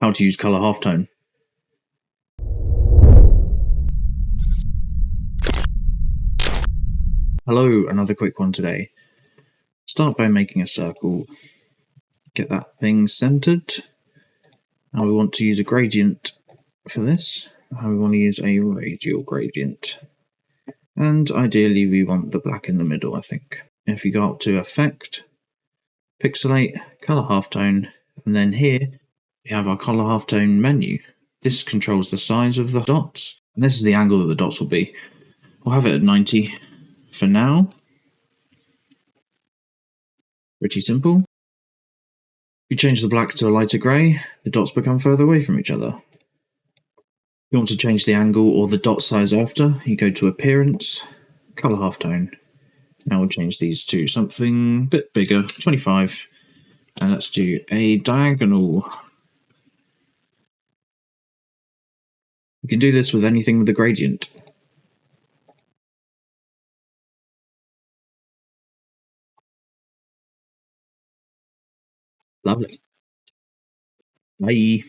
how to use color halftone. Hello, another quick one today. Start by making a circle. Get that thing centered. Now we want to use a gradient for this. Now we want to use a radial gradient. And ideally we want the black in the middle, I think. If you go up to Effect, Pixelate, Color Halftone, and then here we have our Color Halftone menu. This controls the size of the dots, and this is the angle that the dots will be. We'll have it at 90 for now. Pretty simple. If you change the black to a lighter grey, the dots become further away from each other. If you want to change the angle or the dot size after, you go to Appearance, Color Halftone. Now we'll change these to something a bit bigger, 25, and let's do a diagonal. You can do this with anything with a gradient. Lovely. Bye.